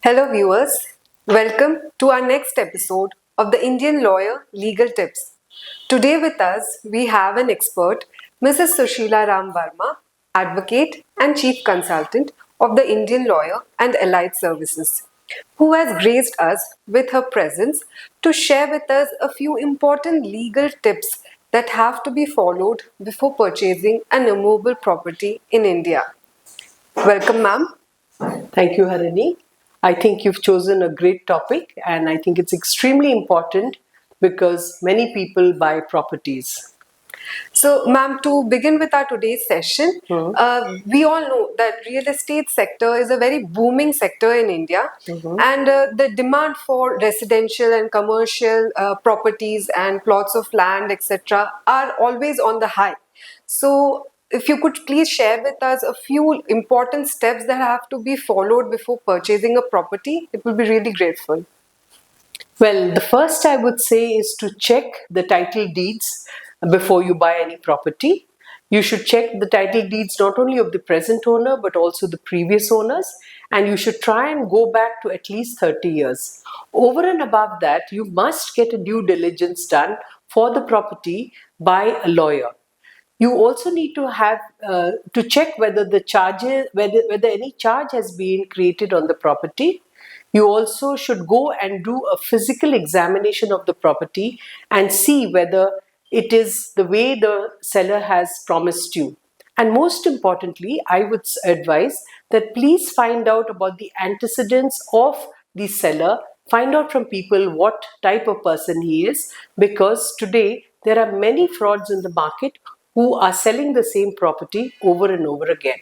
Hello, viewers. Welcome to our next episode of the Indian Lawyer Legal Tips. Today, with us, we have an expert, Mrs. Sushila Ram Verma, advocate and chief consultant of the Indian Lawyer and Allied Services, who has graced us with her presence to share with us a few important legal tips that have to be followed before purchasing an immovable property in India. Welcome, ma'am. Thank you, Harini. I think you've chosen a great topic, and I think it's extremely important because many people buy properties. So, ma'am, to begin with our today's session, we all know that real estate sector is a very booming sector in India, and the demand for residential and commercial properties and plots of land, etc., are always on the high. So, if you could please share with us a few important steps that have to be followed before purchasing a property, it will be really grateful. Well, the first I would say is to check the title deeds before you buy any property. You should check the title deeds not only of the present owner but also the previous owners, and you should try and go back to at least 30 years. Over and above that, you must get a due diligence done for the property by a lawyer. You also need to have to check whether the charges, whether any charge has been created on the property. You also should go and do a physical examination of the property and see whether it is the way the seller has promised you. And most importantly, I would advise that please find out about the antecedents of the seller. Find out from people what type of person he is, because today there are many frauds in the market who are selling the same property over and over again.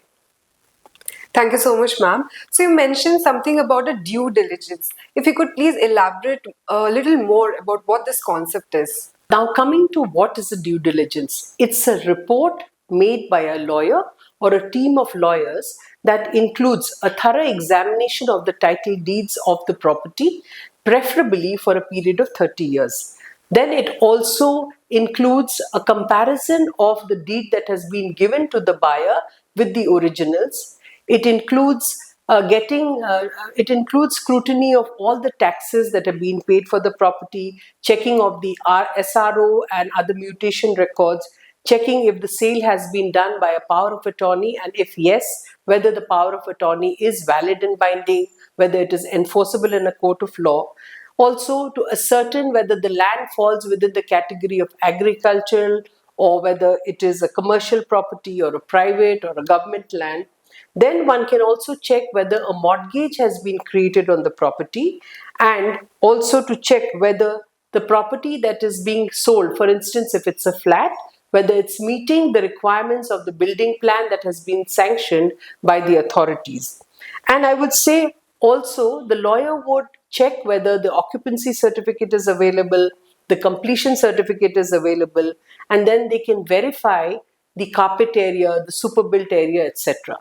Thank you so much, ma'am. So you mentioned something about a due diligence. If you could please elaborate a little more about what this concept is. Now, coming to what is a due diligence, it's a report made by a lawyer or a team of lawyers that includes a thorough examination of the title deeds of the property, preferably for a period of 30 years. Then it also includes a comparison of the deed that has been given to the buyer with the originals. It includes it includes scrutiny of all the taxes that have been paid for the property, checking of the SRO and other mutation records, checking if the sale has been done by a power of attorney, and if yes, whether the power of attorney is valid and binding, whether it is enforceable in a court of law. Also, to ascertain whether the land falls within the category of agricultural or whether it is a commercial property or a private or a government land. Then one can also check whether a mortgage has been created on the property, and also to check whether the property that is being sold, for instance, if it's a flat, whether it's meeting the requirements of the building plan that has been sanctioned by the authorities. And I would say also the lawyer would check whether the occupancy certificate is available, the completion certificate is available, and then they can verify the carpet area, the super built area, etc.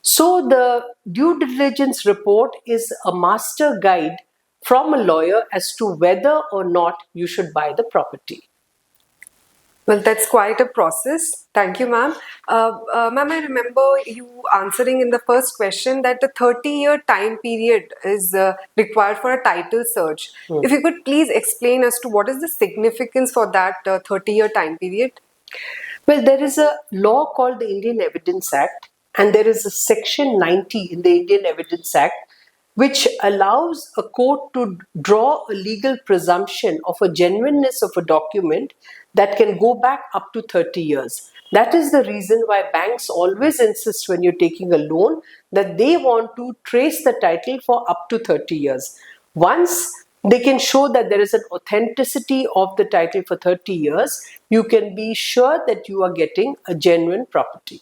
So the due diligence report is a master guide from a lawyer as to whether or not you should buy the Well, that's quite a process. Thank you, ma'am. Ma'am, I remember you answering in the first question that the 30-year time period is required for a title search. If you could please explain as to what is the significance for that 30-year time period? Well, there is a law called the Indian Evidence Act, and there is a section 90 in the Indian Evidence Act which allows a court to draw a legal presumption of a genuineness of a document that can go back up to 30 years. That is the reason why banks always insist when you're taking a loan that they want to trace the title for up to 30 years. Once they can show that there is an authenticity of the title for 30 years, you can be sure that you are getting a genuine property.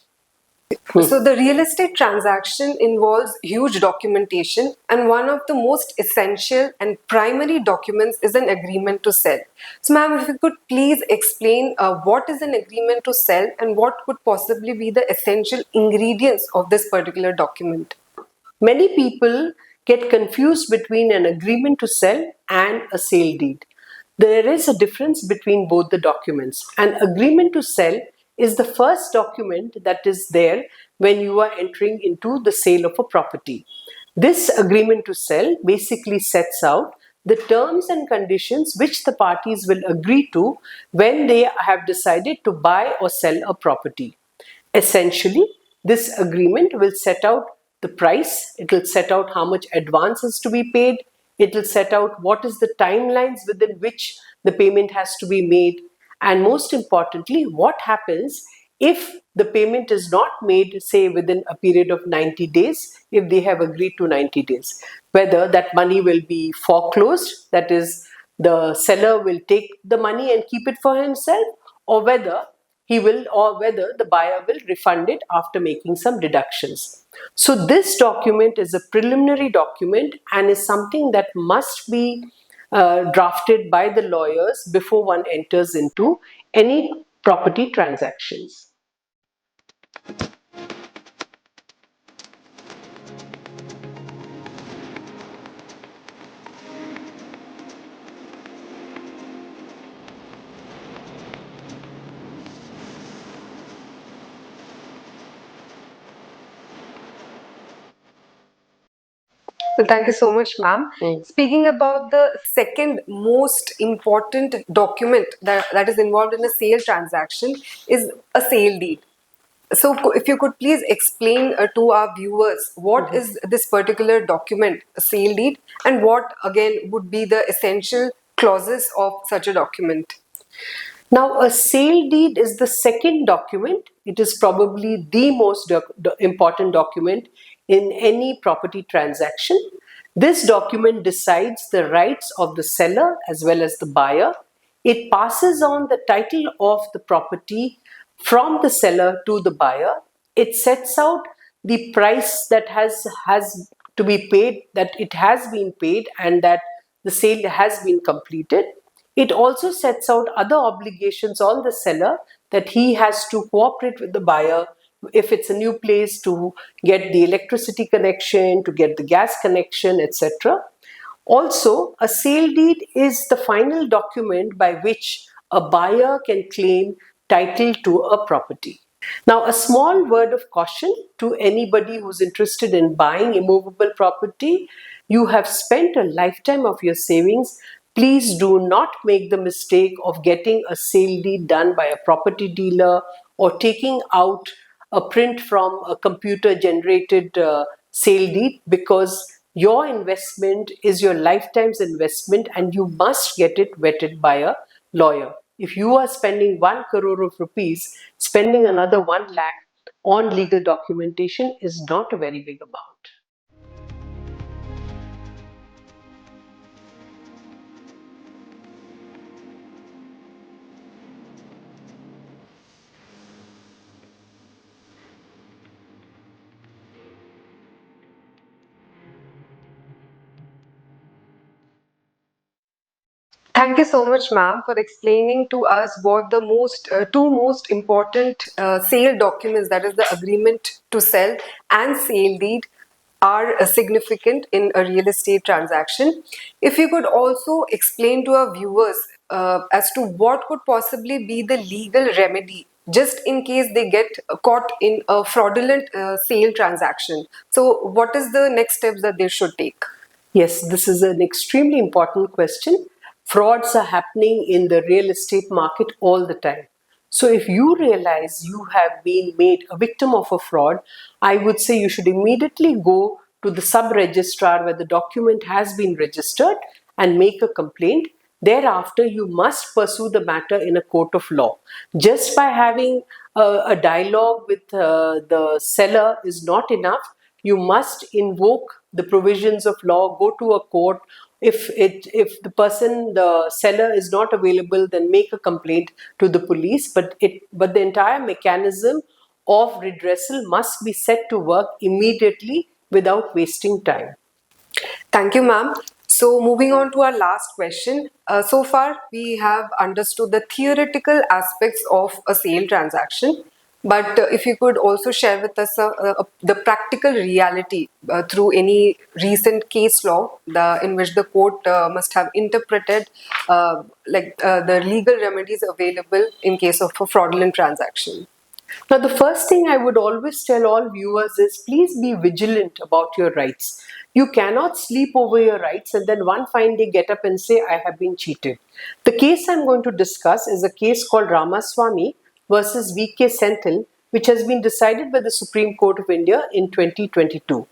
So the real estate transaction involves huge documentation, and one of the most essential and primary documents is an agreement to sell. So ma'am, if you could please explain what is an agreement to sell and what could possibly be the essential ingredients of this particular document. Many people get confused between an agreement to sell and a sale deed. There is a difference between both the documents. An agreement to sell is the first document that is there when you are entering into the sale of a property. This agreement to sell basically sets out the terms and conditions which the parties will agree to when they have decided to buy or sell a property. Essentially, this agreement will set out the price, it will set out how much advance is to be paid, it will set out what is the timelines within which the payment has to be made, and most importantly, what happens if the payment is not made, say, within a period of 90 days, if they have agreed to 90 days. Whether that money will be foreclosed, that is, the seller will take the money and keep it for himself, or whether the buyer will refund it after making some deductions. So this document is a preliminary document and is something that must be drafted by the lawyers before one enters into any property transactions. Well, thank you so much, ma'am. Speaking about the second most important document that is involved in a sale transaction is a sale deed. So, if you could please explain to our viewers what is this particular document, a sale deed, and what again would be the essential clauses of such a document. Now, a sale deed is the second document. It is probably the most important document in any property transaction. This document decides the rights of the seller as well as the buyer. It passes on the title of the property from the seller to the buyer. It sets out the price that has to be paid, that it has been paid, and that the sale has been completed. It also sets out other obligations on the seller, that he has to cooperate with the buyer if it's a new place, to get the electricity connection, to get the gas connection, etc. Also, a sale deed is the final document by which a buyer can claim title to a property. Now, a small word of caution to anybody who's interested in buying immovable property: you have spent a lifetime of your savings. Please do not make the mistake of getting a sale deed done by a property dealer, or taking out a print from a computer generated sale deed, because your investment is your lifetime's investment and you must get it vetted by a lawyer. If you are spending 1 crore of rupees, spending another 1 lakh on legal documentation is not a very big amount. Thank you so much, ma'am, for explaining to us what the two most important sale documents, that is the agreement to sell and sale deed, are significant in a real estate transaction. If you could also explain to our viewers as to what could possibly be the legal remedy just in case they get caught in a fraudulent sale transaction. So, what is the next steps that they should take? Yes, this is an extremely important question. Frauds are happening in the real estate market all the time. So if you realize you have been made a victim of a fraud, I would say you should immediately go to the sub-registrar where the document has been registered and make a complaint. Thereafter, you must pursue the matter in a court of law. Just by having a dialogue with the seller is not enough. You must invoke the provisions of law, go to a court. If the seller is not available, then make a complaint to the police. But the entire mechanism of redressal must be set to work immediately without wasting time. Thank you, ma'am. So, moving on to our last question. So far, we have understood the theoretical aspects of a sale transaction. But if you could also share with us the practical reality through any recent case law in which the court must have interpreted the legal remedies available in case of a fraudulent transaction. Now, the first thing I would always tell all viewers is please be vigilant about your rights. You cannot sleep over your rights and then one fine day get up and say, I have been cheated. The case I'm going to discuss is a case called Ramaswamy versus V.K. Senthil, which has been decided by the Supreme Court of India in 2022.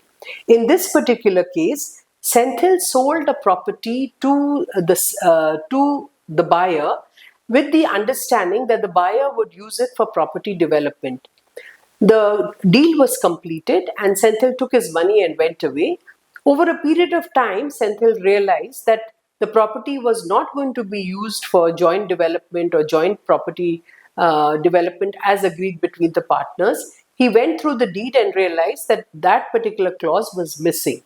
In this particular case, Senthil sold a property to the buyer with the understanding that the buyer would use it for property development. The deal was completed and Senthil took his money and went away. Over a period of time, Senthil realized that the property was not going to be used for joint development or joint property development as agreed between the partners. He went through the deed and realized that that particular clause was missing.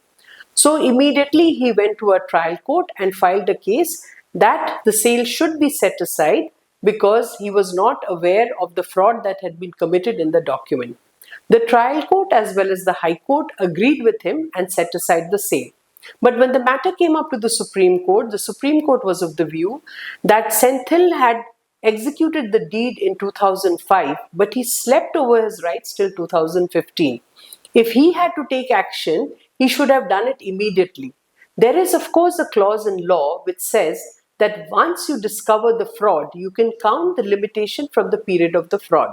So immediately he went to a trial court and filed a case that the sale should be set aside because he was not aware of the fraud that had been committed in the document. The trial court as well as the High Court agreed with him and set aside the sale. But when the matter came up to the Supreme Court was of the view that Senthil had executed the deed in 2005, but he slept over his rights till 2015. If he had to take action, he should have done it immediately. There is, of course, a clause in law which says that once you discover the fraud, you can count the limitation from the period of the fraud.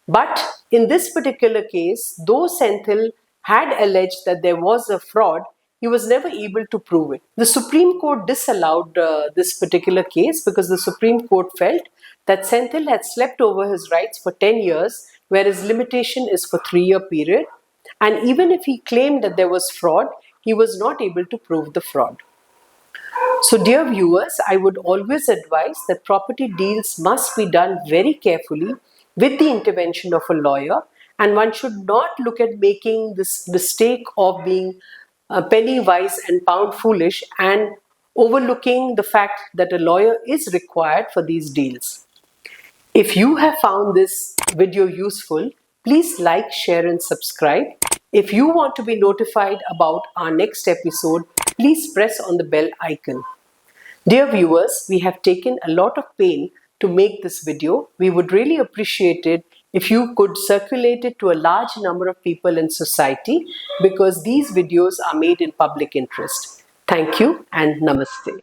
But in this particular case, though Senthil had alleged that there was a fraud, he was never able to prove it. The Supreme Court disallowed this particular case because the Supreme Court felt that Senthil had slept over his rights for 10 years, whereas limitation is for 3-year period. And even if he claimed that there was fraud, he was not able to prove the fraud. So, dear viewers, I would always advise that property deals must be done very carefully with the intervention of a lawyer, and one should not look at making this mistake of being penny wise and pound foolish and overlooking the fact that a lawyer is required for these deals. If you have found this video useful, please like, share and subscribe. If you want to be notified about our next episode, please press on the bell icon. Dear viewers, we have taken a lot of pain to make this video. We would really appreciate it if you could circulate it to a large number of people in society because these videos are made in public interest. Thank you and namaste.